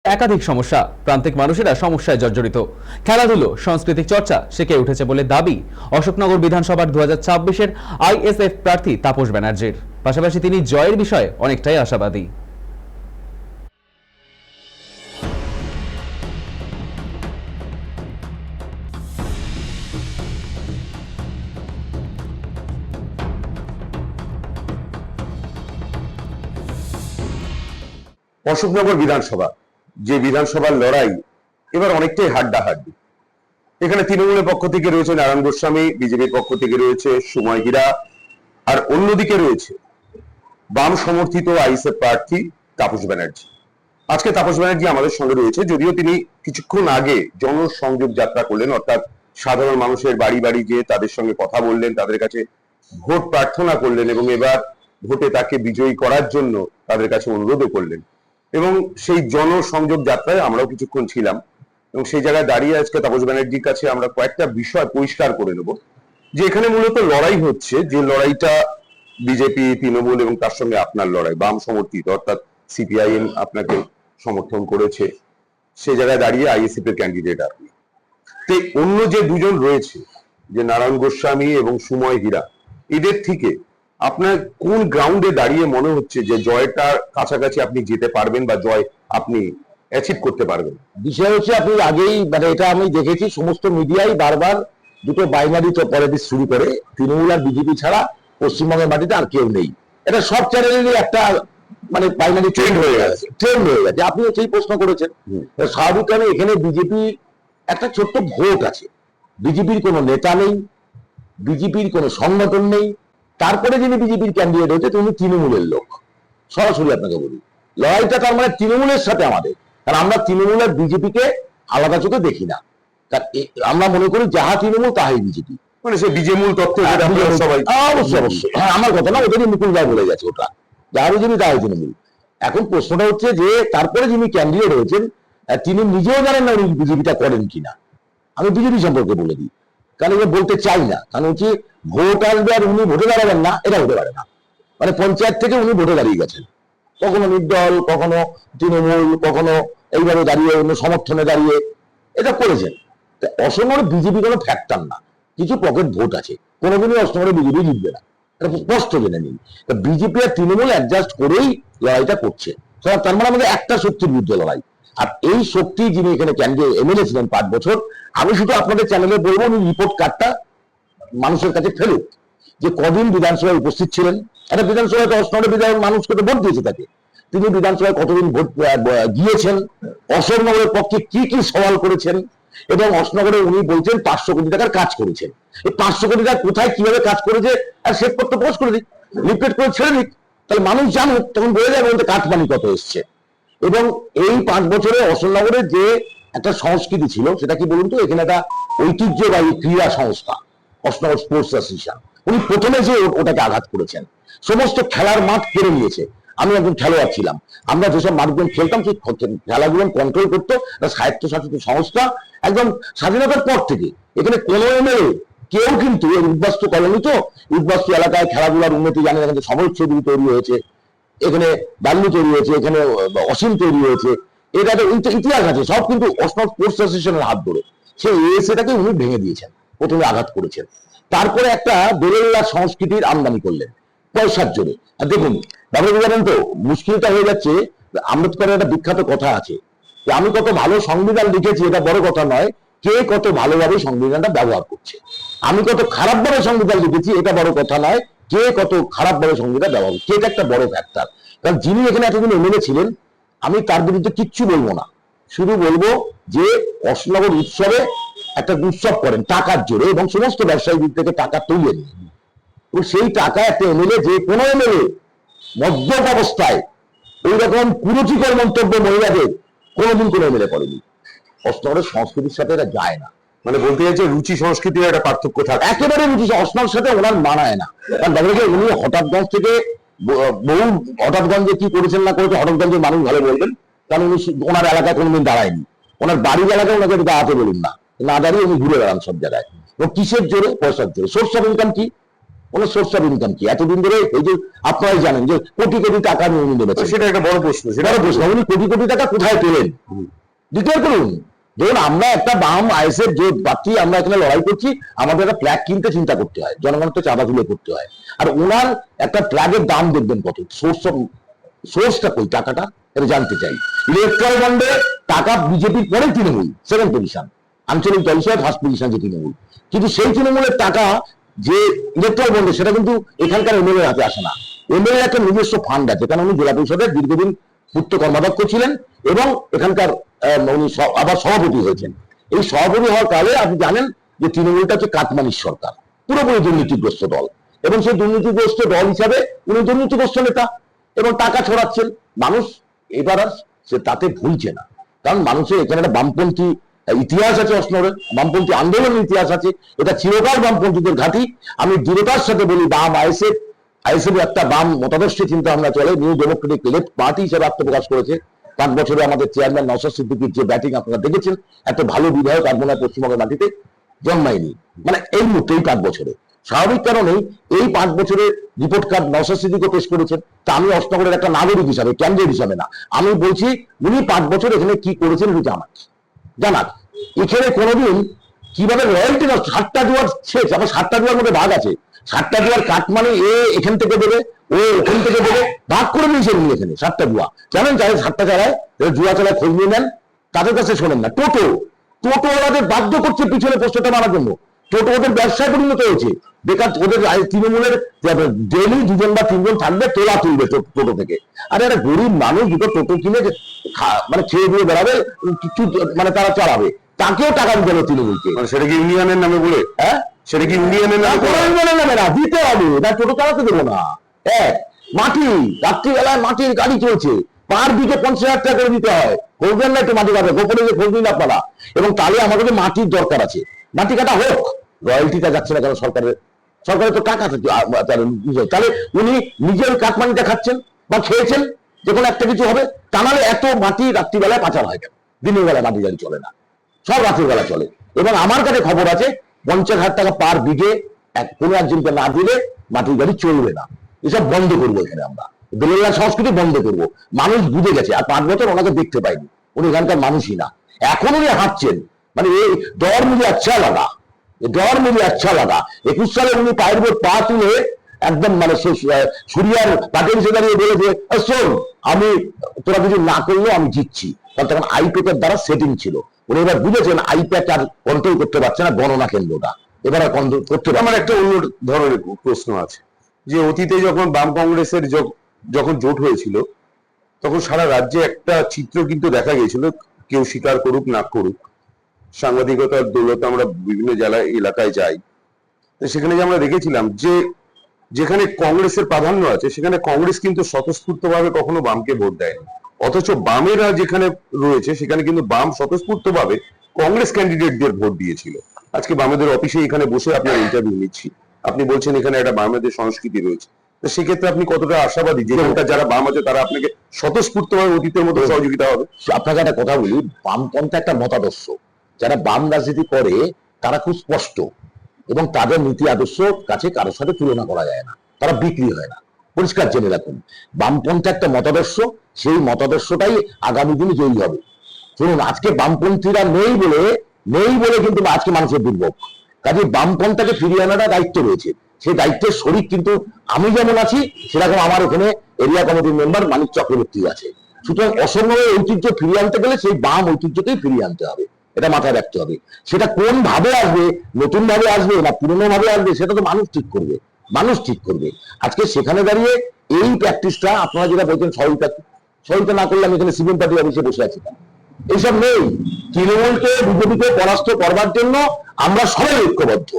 একাধিক সমস্যা, প্রান্তিক মানুষেরা সমস্যায় জর্জরিত। খেলাধুলো, সাংস্কৃতিক চর্চা সেকে উঠেছে বলে দাবি অশোকনগর বিধানসভার 2024-এর আইএসএফ প্রার্থী তাপস ব্যানার্জির। পাশাপাশি তিনি জয়ের বিষয়ে অনেকটাই আশাবাদী। অশোকনগর বিধানসভা, যে বিধানসভার লড়াই এবার অনেকটাই হাড্ডাহাড্ডি। এখানে তৃণমূলের পক্ষ থেকে রয়েছে নারায়ণ গোস্বামী, বিজেপির পক্ষ থেকে রয়েছে সুময় হীরা, আর অন্যদিকে রয়েছে বাম সমর্থিত আইএসএফ প্রার্থী তাপস ব্যানার্জি। আজকে তাপস ব্যানার্জি আমাদের সঙ্গে রয়েছে, যদিও তিনি কিছুক্ষণ আগে জনসংযোগ যাত্রা করলেন, অর্থাৎ সাধারণ মানুষের বাড়ি বাড়ি গিয়ে তাদের সঙ্গে কথা বললেন, তাদের কাছে ভোট প্রার্থনা করলেন এবং এবার ভোটে তাকে বিজয়ী করার জন্য তাদের কাছে অনুরোধও করলেন। এবং সেই জনসংযোগ যাত্রায় আমরাও কিছুক্ষণ ছিলাম এবং সেই জায়গায় দাঁড়িয়ে আজকে তাপস ব্যানার্জির কাছে আমরা কয়েকটা বিষয় পরিষ্কার করে নেব। যে এখানে মূলত লড়াই হচ্ছে, যে লড়াইটা বিজেপি, তৃণমূল এবং তার সঙ্গে আপনার লড়াই, বাম সমর্থিত, অর্থাৎ সিপিআইএম আপনাকে সমর্থন করেছে, সে জায়গায় দাঁড়িয়ে আইএসএফ এর ক্যান্ডিডেট আপনি। তো অন্য যে দুজন রয়েছে, যে নারায়ণ গোস্বামী এবং সুময় হীরা, এদের থেকে আপনার কোন গ্রাউন্ডে দাঁড়িয়ে মনে হচ্ছে যে জয়টার কাছাকাছি আপনি যেতে পারবেন বা জয় আপনি অ্যাচিভ করতে পারবেন? বিষয় হচ্ছে, আপনি আগেই এটা আমি দেখেছি সমস্ত মিডিয়াই বারবার দুটো বাইনারি পলিটিক্স শুরু করে, তৃণমূল আর বিজেপি ছাড়া পশ্চিমবঙ্গের মাটিতে আর কেউ নেই। এটা সব চ্যানেলেরই একটা বাইনারি ট্রেন্ড হয়ে গেছে। আপনি সেই প্রশ্ন করেছেন। স্বাভাবিকভাবে এখানে বিজেপি একটা ছোট্ট ভোট আছে, বিজেপির কোনো নেতা নেই, বিজেপির কোনো সংগঠন নেই। তারপরে যিনি বিজেপির ক্যান্ডিডেট হয়েছে তিনি তৃণমূলের লোক। সরাসরি আপনাকে বলি, লড়াইটা তার তৃণমূলের সাথে আমাদের। কারণ আমরা তৃণমূল আর বিজেপিকে আলাদা চোখে দেখি না। আমরা মনে করি যাহা তৃণমূল তাহাই বিজেপি, সে বিজেমূল তত্ত্ব। অবশ্যই অবশ্যই, হ্যাঁ, আমার কথা না, ওদেরই মুকুল রায় বলে গেছে, ওটা যাহা বিজেপি তাহাই তৃণমূল। এখন প্রশ্নটা হচ্ছে যে তারপরে যিনি ক্যান্ডিডেট হয়েছেন তিনি নিজেও জানেন না উনি বিজেপিটা করেন কিনা। আমি বিজেপি সম্পর্কে বলে দিই, কারণ এটা বলতে চাই না। কারণ হচ্ছে ভোট আসবে আর উনি ভোটে দাঁড়াবেন না, এটা হতে পারে না। পঞ্চায়েত থেকে উনি ভোটে দাঁড়িয়ে গেছেন, কখনো নির্দল, কখনো তৃণমূল, কখনো এইভাবে দাঁড়িয়ে অন্য সমর্থনে দাঁড়িয়ে এটা করেছেন। অসংখ্য বিজেপি কোনো ফ্যাক্টর না, কিছু পকেট ভোট আছে, কোনোদিনই অসংখ্য বিজেপি জিতবে না, এটা স্পষ্ট জেনে নিন। বিজেপি আর তৃণমূল অ্যাডজাস্ট করেই লড়াইটা করছে। তার আমাদের একটা শক্তির বিরুদ্ধে লড়াই। আর এই শক্তি যিনি এখানে ক্যান্ডিডেট এমএলএ ছিলেন 5 বছর, আমি শুধু আপনাদের চ্যানেলে বলবো উনি রিপোর্ট কার্ডটা মানুষের কাছে ফেলুক, যে কদিন বিধানসভায় উপস্থিত ছিলেন। একটা বিধানসভায় অসংখ্য বিধায়ক মানুষকে তো ভোট দিয়েছে তাকে, তিনি বিধানসভায় কতদিন ভোট গিয়েছেন, অশোকনগরের পক্ষে কি কি সওয়াল করেছেন, এবং অশোকনগরে উনি বলছেন 500 কোটি টাকার কাজ করেছেন। এই 500 কোটি টাকা কোথায় কিভাবে কাজ করেছে আর শেষ করতে পোস্ট করে দিক, লিফলেট করে ছেড়ে দিক, তাহলে মানুষ জানুক, তখন বোঝা যাবে বলতে কাঠ পানি কত এসছে। এবং এই 5 বছরে অশোকনগরের যে একটা সংস্কৃতি ছিল সেটা কি বলুন তো, এখানে একটা ঐতিহ্যবাহী ক্রীড়া সংস্থা অশোকনগর স্পোর্টস অ্যাসোসিয়েশন, উনি প্রথমে যে ওটাকে আঘাত করেছেন, সমস্ত খেলার মাঠ কেড়ে নিয়েছে। আমি একজন খেলোয়াড় ছিলাম, আমরা যেসব মাঠগুলো খেলতাম সেই খেলাগুলো কন্ট্রোল করতো স্বায়ত্তশাসিত সংস্থা। একদম স্বাধীনতার পর থেকে এখানে কোনো এমএলএ কেউ কিন্তু উদ্বাস্তু কলোনি, তো উদ্বাস্তু এলাকায় খেলাধুলার উন্নতি জানেন, এখানে সমর চৌধুরী তৈরি হয়েছে, এখানে বাল্লু তৈরি হয়েছে, এখানে অসীম তৈরি হয়েছে, এটা ইতিহাস আছে সব, কিন্তু অশোক স্পোর্টস অ্যাসোসিয়েশনের হাত ধরে সেই এএসএটাকে উনি ভেঙে দিয়েছেন, প্রথমে আঘাত করেছেন। তারপরে একটা বেলেল্লা সংস্কৃতির আমদানি করলেন পয়সার জোরে। আর দেখুন ব্যাপারটা জানেন তো, মুশকিলটা হয়ে যাচ্ছে, আম্বেদকরের একটা বিখ্যাত কথা আছে যে আমি কত ভালো সংবিধান লিখেছি এটা বড় কথা নয়, কে কত ভালোভাবে সংবিধানটা ব্যবহার করছে। আমি কত খারাপভাবে সংবিধান লিখেছি এটা বড় কথা নয়, কে কত খারাপভাবে সংবিধান ব্যবহার করছে, এটা একটা বড় ফ্যাক্টর। কারণ যিনি এখানে এতদিন এমএলএ ছিলেন, আমি তার বিরুদ্ধে কিচ্ছু বলবো না, শুধু বলবো যে অশোকনগর উৎসবে একটা উৎসব করেন টাকার জোরে এবং সমস্ত ব্যবসায়ীদের থেকে টাকা তুলে নিয়ে, সেই টাকা একটা এমএলএ, যে কোনো এমএলএ মদ্যপ অবস্থায় ওই রকম কুরুচিকর মন্তব্য মহিলাদের কোনোদিন কোনো এমএলএ করেনি। অশোকনগরের সংস্কৃতির সাথে এটা যায় না। বলতে চাইছে রুচি সংস্কৃতির একটা পার্থক্য থাকে, একেবারে রুচি অশোকনগরের সাথে ওনার মানায় না। কারণ দেখা যায় উনি হঠাৎগঞ্জ থেকে বহু, হঠাৎগঞ্জে কি করেছেন না করেছে হঠাৎগঞ্জের মানুষ ভালো বলবেন, কারণ উনি ওনার এলাকায় কোনোদিন দাঁড়ায়নি, ওনার বাড়ির এলাকায় ওনাকে দাঁড়াতে বলুন না, না দাঁড়িয়ে উনি ঘুরে বেড়ান সব জায়গায়। এবং কিসের জোরে? পয়সার জোরে। সোর্স অফ ইনকাম কি? ওনার সোর্স অফ ইনকাম কি? এতদিন ধরে এই যে আপনারাই জানেন যে কোটি কোটি টাকা নিয়ে উনি তো নেমেছেন, সেটা একটা বড় প্রশ্ন, সেটা বড় প্রশ্ন, উনি কোটি কোটি টাকা কোথায় পেলেন? দ্বিতীয় করুন, ধরুন আমরা একটা বাম আইএসএফ যে প্রার্থী আমরা এখানে লড়াই করছি, আমাদের একটা ফ্ল্যাগ কিনতে চিন্তা করতে হয়, জনগণকে চাঁদা তুলে করতে হয়। আর ওনার একটা ফ্ল্যাগের দাম দেখবেন কত, সোর্সটা কই টাকাটা, এটা জানতে চাই। ইলেকট্রাল বন্ডে টাকা বিজেপির পরে তৃণমূল 7 পজিশন, আঞ্চলিক দল হিসেবে 1st পজিশন যে তৃণমূল, কিন্তু সেই তৃণমূলের টাকা যে ইলেকট্রাল বন্ডে সেটা কিন্তু এখানকার এমএলএর হাতে আসে না। এমএলএ একটা নিজস্ব ফান্ড আছে, কারণ উনি জেলা পরিষদের দীর্ঘদিন পূর্ত কর্মাধ্যক্ষ ছিলেন এবং এখানকার উনি আবার সভাপতি হয়েছেন। এই সভাপতি হওয়ার কালে আপনি জানেন যে তৃণমূলটা হচ্ছে কাটমানির সরকার, পুরোপুরি দুর্নীতিগ্রস্ত দল, এবং সেই দুর্নীতিগ্রস্ত দল হিসাবে উনি দুর্নীতিগ্রস্ত নেতা এবং টাকা ছড়াচ্ছেন। মানুষ এবার আর সে তাতে ভুলছে না, কারণ মানুষের এখানে একটা বামপন্থী ইতিহাস আছে, অসনরে বামপন্থী আন্দোলনের ইতিহাস আছে, এটা চিরকাল বামপন্থীদের ঘাঁটি। আমি দৃঢ়তার সাথে বলি, বাম আইএসএফ একটা বাম মতাদর্শে চিন্তা ভাবনা চলে, নিউ ডেমোক্রেটিক লেফট পার্টি হিসেবে আত্মপ্রকাশ করেছে। 5 বছরে আমাদের চেয়ারম্যান নওশাদ সিদ্দিকীর যে ব্যাটিং আপনারা দেখেছেন, এত ভালো বিধায়ক আর মনে হয় পশ্চিমবঙ্গের মাটিতে জন্মায়নি, মানে এই মুহূর্তে এই 5 বছরে। স্বাভাবিক কারণেই এই 5 বছরের রিপোর্ট কার্ড নওশাদ সিদ্দিকও পেশ করেছেন। তা আমি অসনগরের একটা নাগরিক হিসাবে, ক্যান্ডিডেট হিসাবে না, আমি বলছি উনি 5 বছর এখানে কি করেছেন উনি জানাক। এখানে কোনোদিন কিভাবে রয়্যালটি নষ্ট, 7টা দুয়ার শেষ, আবার 7টা দুয়ার মধ্যে ভাগ আছে, 7টা দুয়ার কাট মানে এ এখান থেকে দেবে, ও ওখান থেকে দেবে, ভাগ করে দিয়েছেন উনি এখানে 7টা জুয়া। জানেন যারা 7টা চালায়, জুয়া চালায়, খোঁজ নিয়ে নেন, তাদের কাছে শোনেন না। টোটোওয়ালাদের বাধ্য করছে পিছনে পোস্টারটা মারার জন্য, টোটো ওদের ব্যবসায় পরিণত হয়েছে। বেকার ওদের তৃণমূলের ডেলি 2জন বা 3জন থাকবে, তোলা তুলবে টোটো থেকে। আরে একটা গরিব মানুষ দুটো টোটো কিনে মানে খেয়ে দিয়ে বেড়াবে, কিছু মানে তারা চালাবে, তাকেও টাকা দিতে হবে তৃণমূলকে। মানে সেটা কি ইউনিয়নের নামে বলে? হ্যাঁ, সেটা কি ইউনিয়নের নামে? নামে না, দিতে হবে, না টোটো চালাতে দেবো না। মাটি রাত্রিবেলায় মাটির গাড়ি চলছে, পার বিঘে 50,000 টাকা করে দিতে হয়। করবেন না একটু মাটি কাটা, গোপনে যে খোঁজ দিন আপনারা। এবং তাহলে আমাদের মাটির দরকার আছে, মাটি কাটা হোক, রয়্যালটিটা যাচ্ছে না কেন সরকারের তো টাকা আছে, তাহলে উনি নিজের কাটমানিটা খাচ্ছেন বা খেয়েছেন, যে কোনো একটা কিছু হবে। তা নাহলে এত মাটি রাত্রিবেলায় পাচার হয় কেন? দিনের বেলায় মাটি গাড়ি চলে না, সব রাত্রির বেলা চলে। এবং আমার কাছে খবর আছে 50,000 টাকা পার বিঘে কোনো একজনকে না দিলে মাটির গাড়ি চলবে না। এসব বন্ধ করবো এখানে আমরা, বেলেলা সংস্কৃতি বন্ধ করবো। মানুষ বুঝে গেছে, আর 5 বছর ওনাকে দেখতে পাইনি, উনি এখানকার মানুষই না। এখন উনি হাঁটছেন, মানে এই ডর মুঝে আচ্ছা লাগা, 21 সালে উনি পায়ের উপর পা তুলে একদম মানে সুরিয়ার পাটের এসে দাঁড়িয়ে বলেছে, শোন আমি তোরা কিছু না করলেও আমি জিতছি। কারণ তখন আইপ্যাকের দ্বারা সেটিং ছিল, উনি এবার বুঝেছেন আইপ্যাক আর কন্ট্রোল করতে পারছে না গণনা কেন্দ্রটা, এবার আর কন্ট্রোল করতে পারছে। আমার একটা অন্য ধরনের প্রশ্ন আছে, যে অতীতে যখন বাম কংগ্রেসের যখন জোট হয়েছিল, তখন সারা রাজ্যে একটা চিত্র কিন্তু দেখা গিয়েছিল, কেউ স্বীকার করুক না করুক, সাংবাদিকতার দৌলতে আমরা বিভিন্ন জেলায় এলাকায় যাই, তো সেখানে যে আমরা দেখেছিলাম যে যেখানে কংগ্রেসের প্রাধান্য আছে, সেখানে কংগ্রেস কিন্তু স্বতঃস্ফূর্তভাবে কখনো বামকে ভোট দেয়নি। অথচ বামেরা যেখানে রয়েছে সেখানে কিন্তু বাম স্বতঃস্ফূর্তভাবে কংগ্রেস ক্যান্ডিডেটদের ভোট দিয়েছিল। আজকে বামেদের অফিসে এখানে বসে আপনার ইন্টারভিউ নিচ্ছি, আপনি বলছেন এখানে একটা বামেদের সংস্কৃতি রয়েছে, তো সেক্ষেত্রে আপনি কতটা আশাবাদী যে যারা বাম আছে তারা আপনাকে স্বতঃস্ফূর্তভাবে অতীতের মতো সহযোগিতা হবে? আপনাকে একটা কথা বলি, বামপন্থা একটা মতাদর্শ, যারা বাম রাজনীতি করে তারা খুব স্পষ্ট, এবং তাদের নীতি আদর্শ কাছে কারোর সাথে তুলনা করা যায় না, তারা বিক্রি হয় না, পরিষ্কার জেনে রাখুন। বামপন্থা একটা মতাদর্শ, সেই মতাদর্শটাই আগামী দিনে জয়ী হবে। শুনুন, আজকে বামপন্থীরা নেই বলে কিন্তু আজকে মানুষের দুর্ভোগ। কাজে বামপন্থাকে ফিরিয়ে আনাটা দায়িত্ব রয়েছে, সেই দায়িত্বের শরিক কিন্তু আমি যেমন আছি, সেরকম আমার এখানে এরিয়া কমিটির মেম্বার মানিক চক্রবর্তী আছে। সুতরাং অসম্ভবের ঐতিহ্য ফিরিয়ে আনতে গেলে সেই বাম ঐতিহ্যকেই ফিরিয়ে আনতে হবে, এটা মাথায় রাখতে হবে। সেটা কোন ভাবে আসবে, নতুন ভাবে আসবে না পুরনো ভাবে আসবে, সেটা তো মানুষ ঠিক করবে। আজকে সেখানে দাঁড়িয়ে এই প্র্যাকটিসটা আপনারা যেটা বলছেন, সহিতা না করলে আমি এখানে সিপিএম পার্টি অফিসে বসে আছি, এইসব নেই। তৃণমূলকে বিজেপিকে পরাস্ত করবার জন্য আমরা সবাই ঐক্যবদ্ধ,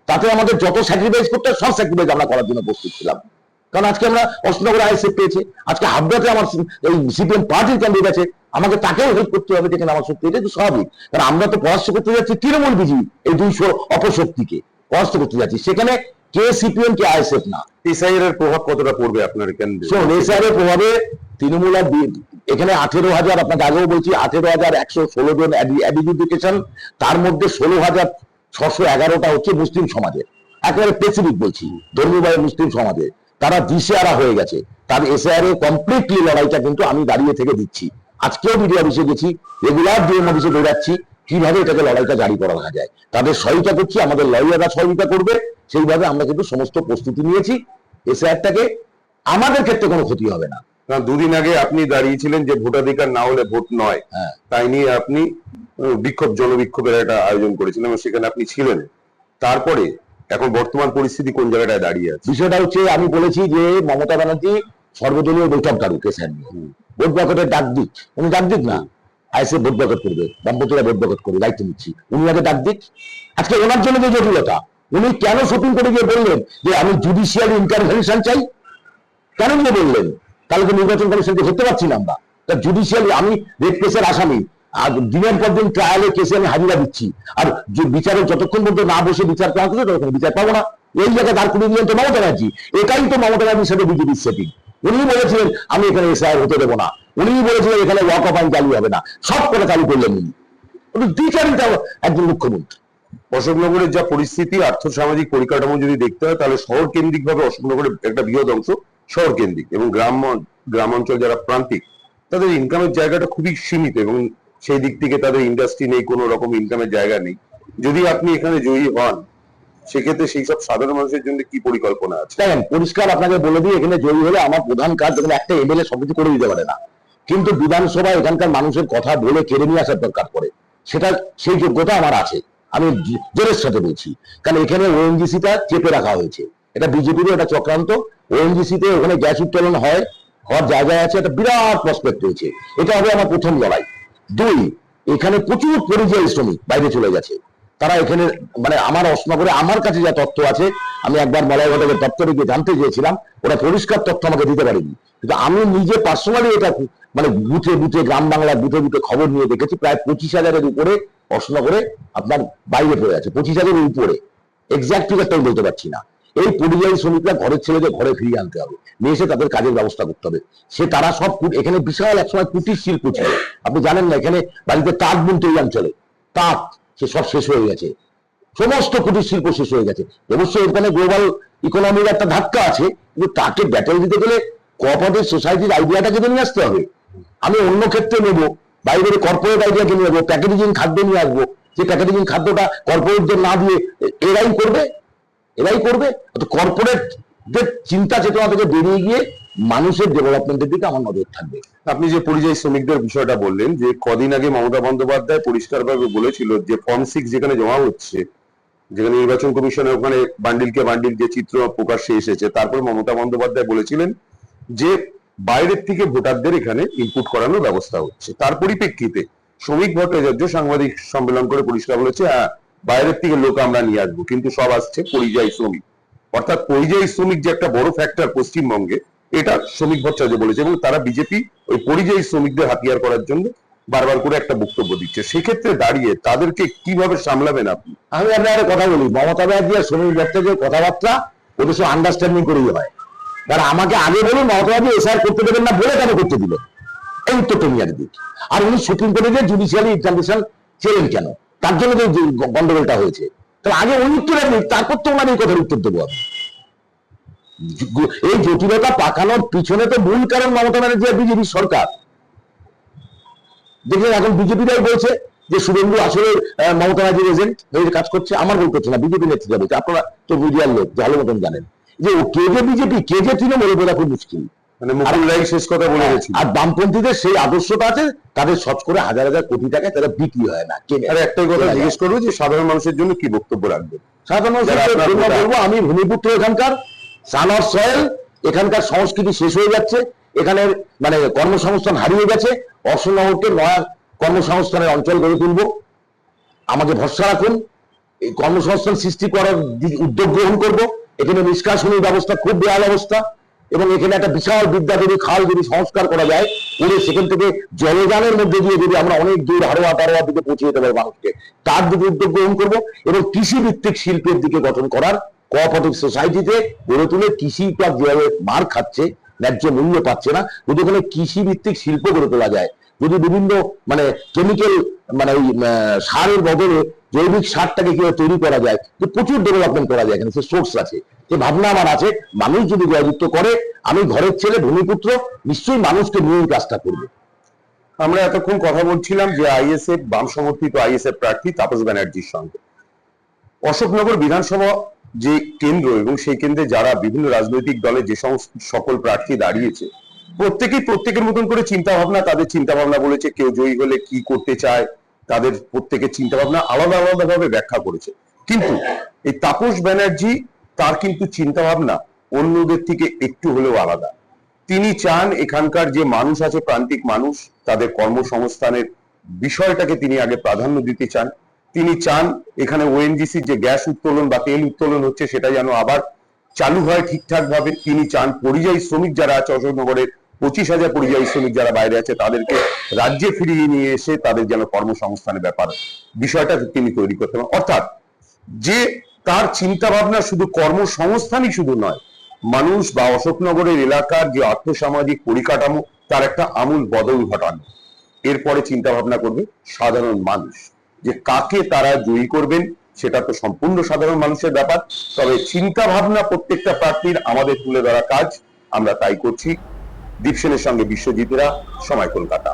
তাতে আমাদের যত স্যাক্রিফাইস করতে হয় সব স্যাক্রিফাইস আমরা করার জন্য প্রস্তুত ছিলাম। কারণ আজকে আমরা অশোকনগরে আইএসএফ পেয়েছে, আজকে হাবড়াতে আমার এই সিপিএম পার্টির ক্যান্ডিডেট আছে, আমাকে তাকেও হেল্প করতে হবে, যেখানে আমার শক্তি, এটা তো স্বাভাবিক। কারণ আমরা তো পরাস্ত করতে যাচ্ছি তৃণমূল বিজেপি, এই 200 অপশক্তিকে পরাস্ত করতে যাচ্ছি, সেখানে কে সিপিএম কে আইএসএফ না। এসআইআর এর প্রভাব কতটা পড়বে আপনার কেন্দ্রে? এসআইআর এর প্রভাবে তৃণমূল আর এখানে 18,000, আপনাকে আগেও বলছি 18,116 জন এডুকেশন, তার মধ্যে 16,611টা হচ্ছে মুসলিম সমাজের, একেবারে স্পেসিফিক বলছি, ধর্মীয় বা মুসলিম সমাজে তারা দিশেহারা হয়ে গেছে। তার এসআইআর এর কমপ্লিটলি লড়াইটা কিন্তু আমি দাঁড়িয়ে থেকে দিচ্ছি। আজকেও বিডিও অফিসে গেছি, রেগুলার ডিএম অফিসে দৌড়াচ্ছি, কিভাবে এটাকে লড়াইটা জারি করা যায়। তাদের সহায়তা করছি, আমাদের লয়াররা সহযোগিতা করবে, সেইভাবে আমরা কিন্তু সমস্ত প্রস্তুতি নিয়েছি। এসআইআরটাকে আমাদের ক্ষেত্রে কোনো ক্ষতি হবে না। কারণ দুদিন আগে আপনি দাঁড়িয়েছিলেন যে ভোটাধিকার না হলে ভোট নয়, তাই নিয়ে আপনি জনবিক্ষোভের একটা আয়োজন করেছিলেন এবং সেখানে আপনি ছিলেন। তারপরে এখন বর্তমান পরিস্থিতি কোন জায়গাটায় দাঁড়িয়ে আছে? বিষয়টা হচ্ছে, আমি বলেছি যে মমতা ব্যানার্জি সর্বদলীয় বৈঠক ডাকুক এসআইআর নিয়ে, ভোট বয়কটের ডাক দিক। উনি ডাক দিক না, আইসে ভোট বয়কট করবে, বামপন্থীরা ভোট বয়কট করবে, দায়িত্ব নিচ্ছি। উনি আগে ডাক দিক। আজকে ওনার জন্য যে জটিলতা, উনি কেন সুপ্রিম কোর্টে গিয়ে বললেন যে আমি জুডিশিয়াল ইন্টারভেনশন চাই? কেন গিয়ে বললেন? তাহলে তো নির্বাচন কমিশনকে ধরতে পারছি না আমরা। তা জুডিশিয়ালি আমি রেপ কেসের আসামি, আর দিনের পর দিন ট্রায়ালের কেসে আমি হাজিরা দিচ্ছি, আর বিচারের যতক্ষণ পর্যন্ত না বসে বিচার করা হচ্ছে ততক্ষণ বিচার পাবো না। এই জায়গায় দাঁড় করিয়ে দিলেন তো মমতা ব্যানার্জি। এটাই তো মমতা ব্যানার্জির সাথে বিজেপির সেটিং। উনি বলেছিলেন আমি এখানে এসআইআর হতে দেবো না, উনি বলেছিলেন এখানে ওয়াক অফ আইন চালু হবে না, সব করে চালু করলেন উনি। দ্বিচারিতা একজন মুখ্যমন্ত্রী। অশোকনগরের যা পরিস্থিতি, আর্থসামাজিক পরিকাঠামো যদি দেখতে হয়, তাহলে শহর কেন্দ্রিক ভাবে অশোকনগরের একটা বৃহৎ অংশ শহর কেন্দ্রিক, এবং গ্রাম অঞ্চল যারা প্রান্তিক, তাদের ইনকামের জায়গাটা খুবই সীমিত, এবং সেই দিক থেকে তাদের ইন্ডাস্ট্রি নেই, কোনো রকম ইনকামের জায়গা নেই। যদি আপনি এখানে জয়ী হন, সেক্ষেত্রে সেই সব সাধারণ মানুষের জন্য কি পরিকল্পনা আছে? দেখেন, পরিষ্কার আপনাকে বলে দিই, এখানে জয়ী হলে আমার প্রধান কাজ, যখন একটা এমএলএ সবকিছু করে দিতে পারে না, কিন্তু বিধানসভায় এখানকার মানুষের কথা বলে কেড়ে নিয়ে আসার দরকার পড়ে, সেটা সেই যোগ্যতা আমার আছে। আমি জোরের সাথে বলছি, কারণ এখানে ওএনজিসিটা চেপে রাখা হয়েছে। এটা বিজেপিরও একটা চক্রান্ত। ওএনজিসিতে ওখানে গ্যাস উত্তোলন হওয়ার জায়গায় আছে, একটা বিরাট প্রসপেক্ট রয়েছে। এটা হবে আমার প্রথম লড়াই। দুই, এখানে প্রচুর পরিযায়ী শ্রমিক বাইরে চলে গেছে। তারা এখানে, মানে আমার অশোকনগরে আমার কাছে যা তথ্য আছে, আমি একবার মলয় ঘটকের দপ্তরে গিয়ে জানতে চেয়েছিলাম, ওরা পরিষ্কার তথ্য আমাকে দিতে পারেনি। কিন্তু আমি নিজে পার্সোনালি এটা, মানে বুথে বুথে, গ্রাম বাংলার বুথে বুথে খবর নিয়ে দেখেছি, প্রায় 25,000-এর উপরে অশোকনগরে আপনার বাইরে পড়ে আছে। 25,000-এর উপরে, এক্সাক্ট ফিগারটা আমি বলতে পারছি না। এই পরিযায়ী শ্রমিকরা ঘরের ছেলেদের ঘরে ফিরিয়ে আনতে হবে, নিয়ে এসে তাদের কাজের ব্যবস্থা করতে হবে। তারা সব, এখানে বিশাল একসময় কুটির শিল্প ছিল, আপনি জানেন না, এখানে বাড়িতে তাঁত বুনতে এই অঞ্চলে, তাঁত সে সব শেষ হয়ে গেছে, সমস্ত কুটির শিল্প শেষ হয়ে গেছে। অবশ্যই এখানে গ্লোবাল ইকোনমির একটা ধাক্কা আছে, কিন্তু তাকে ব্যাটেল দিতে গেলে কোঅপারেটিভ সোসাইটির আইডিয়াটাকে তো নিয়ে আসতে হবে। আমি অন্য ক্ষেত্রে নেবো, বাইরের কর্পোরেট আইডিয়াকে নিয়ে নেবো, প্যাকেজিং খাদ্য নিয়ে আসবো, যে প্যাকেজিং খাদ্যটা কর্পোরেটদের না দিয়ে এরাই করবে। কর্পোরেটদের চিন্তা চেতনা থেকে বেরিয়ে গিয়ে মানুষের ডেভেলপমেন্টের দিকে আমার নজর থাকবে। আপনি যে পরিযায়ী শ্রমিকদের বিষয়টা বললেন, যে কদিন আগে মমতা বন্দ্যোপাধ্যায় পরিষ্কারভাবে বলেছিল যে ফর্ম 6 যেখানে জমা হচ্ছে, যেখানে নির্বাচন কমিশনের ওখানে বান্ডিলকে বান্ডিল যে চিত্র প্রকাশ্যে এসেছে, তারপর মমতা বন্দ্যোপাধ্যায় বলেছিলেন যে বাইরের থেকে ভোটারদের এখানে ইনপুট করানোর ব্যবস্থা হচ্ছে। তার পরিপ্রেক্ষিতে শ্রমিক ভট্টাচার্য সাংবাদিক সম্মেলন করে পরিষ্কার বলেছে, হ্যাঁ বাইরের থেকে লোক আমরা নিয়ে আসবো, কিন্তু সব আসছে পরিযায়ী শ্রমিক। অর্থাৎ পরিযায়ী শ্রমিক যে একটা বড় ফ্যাক্টর পশ্চিমবঙ্গে, এটা শ্রমিক ভট্টাচার্য বলেছে, এবং তারা বিজেপি ওই পরিযায়ী শ্রমিকদের হাতিয়ার করার জন্য বারবার করে একটা বক্তব্য দিচ্ছে। সেক্ষেত্রে দাঁড়িয়ে তাদেরকে কিভাবে সামলাবেন আপনি? আমি আপনার একটা কথা বলি, মমতা ব্যানার্জি আর শ্রমিক ভট্টাচার্যের কথাবার্তা ওদের সঙ্গে আন্ডারস্ট্যান্ডিং করেই হয়। কারণ আমাকে আগে বলুন মমতা ব্যানার্জি এসআইআর করতে দেবেন না বলে কেন করতে দিল, এই উত্তরটা নিয়ে দিক। আর উনি সুপ্রিম কোর্টে যে জুডিশিয়ালি ইন্টারভেনশন চেলেন কেন, তার জন্য যে গন্ডগোলটা হয়েছে, তাহলে আগে ওই উত্তরে দিক, তারপর তো ওনার এই কথার উত্তর দেবো আমি। এই জটিলতা পাকানোর পিছনে তো মূল কারণ মমতা ব্যানার্জি আর বিজেপি সরকার। দেখলেন এখন বিজেপিরাই বলছে যে শুভেন্দু আসলে মমতা ব্যানার্জির এজেন্ট হয়ে কাজ করছে। আমার ভুল করছে না, বিজেপি নেতৃত্ব বলছে। আপনারা তো মিডিয়ার লোক, ভালো মতন জানেন যে কে যে বিজেপি কে যে তৃণমূল বলা খুব মুশকিল। মানে মুকুলরাই শেষ কথা বলে গেছি। আর বামপন্থীদের সেই আদর্শটা আছে, তাদের সচ করে হাজার হাজার কোটি টাকায় তারা বিক্রি হয় না। আর একটাই কথা জিজ্ঞেস করবো, যে সাধারণ মানুষের জন্য কি বক্তব্য রাখবেন? সাধারণ মানুষের জন্য বলবো, আমি ভূমিপুত্র এখানকার, সান অফ সয়েল, এখানকার সংস্কৃতি শেষ হয়ে যাচ্ছে, এখানের মানে কর্মসংস্থান হারিয়ে গেছে। অশোকনগরকে নয়া কর্মসংস্থানের অঞ্চল গড়ে তুলবো, আমাকে ভরসা রাখুন। এই কর্মসংস্থান সৃষ্টি করার উদ্যোগ গ্রহণ করব। এখানে নিষ্কাশনী ব্যবস্থা খুব বেহাল অবস্থা, এবং এখানে একটা বিশাল বিদ্যাধরী খাল যদি সংস্কার করা যায়, করে সেখান থেকে জলযানের মধ্যে দিয়ে যদি আমরা অনেক দূর হারোয়া তারোয়া দিকে পৌঁছে যেতে পারি মানুষকে, তার দিকে উদ্যোগ গ্রহণ করবো। এবং কৃষি ভিত্তিক শিল্পের দিকে গঠন করার, কোঅপারেটিভ সোসাইটিতে গড়ে তুলে, কৃষিটা যেভাবে মার খাচ্ছে, ন্যায্য মূল্য পাচ্ছে না, যদি ওখানে কৃষি ভিত্তিক শিল্প গড়ে তোলা যায়, যদি বিভিন্ন মানে কেমিক্যাল মানে ওই সারের বদলে জৈবিক সারটাকে কিভাবে তৈরি করা যায়, তো প্রচুর ডেভেলপমেন্ট করা যায়, এখানে সে সোর্স আছে, যে ভাবনা আমার আছে। মানুষ যদি জয়যুক্ত করে, আমি ঘরের ছেলে ভূমিপুত্র, নিশ্চয়ই মানুষকে নিয়ে এই কাজটা করবে। আমরা এতক্ষণ কথা বলছিলাম যে আইএসএফ বাম সমর্থিত আইএসএফ প্রার্থী তাপস ব্যানার্জির সঙ্গে। অশোকনগর বিধানসভা যে কেন্দ্র এবং সেই কেন্দ্রে যারা বিভিন্ন রাজনৈতিক দলে যে সমস্ত সকল প্রার্থী দাঁড়িয়েছে, প্রত্যেকের মতন করে চিন্তা ভাবনা, তাদের চিন্তা ভাবনা বলেছে, কেউ জয়ী হলে কি করতে চায়, তাদের প্রত্যেকের চিন্তা ভাবনা আলাদা আলাদা ভাবে ব্যাখ্যা করেছে। কিন্তু এই তাপস ব্যানার্জি, তার কিন্তু চিন্তা ভাবনা অন্যদের থেকে একটু হলেও আলাদা। তিনি চান এখানকার যে মানুষ আছে, প্রান্তিক মানুষ, তাদের কর্মসংস্থানের বিষয়টাকে তিনি আগে প্রাধান্য দিতে চান। তিনি চান এখানে ওএনজিসির যে গ্যাস উত্তোলন বা তেল উত্তোলন হচ্ছে সেটা যেন আবার চালু হয় ঠিকঠাক ভাবে। তিনি চান পরিযায়ী শ্রমিক যারা আছে অশোকনগরের 25,000 পরিযায়ী শ্রমিক যারা বাইরে আছে, তাদেরকে রাজ্যে ফিরিয়ে নিয়ে এসে তাদের যেন কর্মসংস্থানের ব্যাপার বিষয়টা তিনি তৈরি করতে পারেন। অর্থাৎ যে তার চিন্তা ভাবনা শুধু কর্মসংস্থানই শুধু নয়, মানুষ বা অশোকনগরের এলাকার যে আর্থসামাজিক পরিকাঠামো তার একটা আমূল বদল ঘটানো। এরপরে চিন্তা ভাবনা করবে সাধারণ মানুষ, যে কাকে তারা জয়ী করবেন সেটা তো সম্পূর্ণ সাধারণ মানুষের ব্যাপার। তবে চিন্তা ভাবনা প্রত্যেকটা প্রার্থীর আমাদের তুলে ধরা কাজ, আমরা তাই করছি। দীপসেনের সঙ্গে বিশ্বজিৎরা, সময় কলকাতা।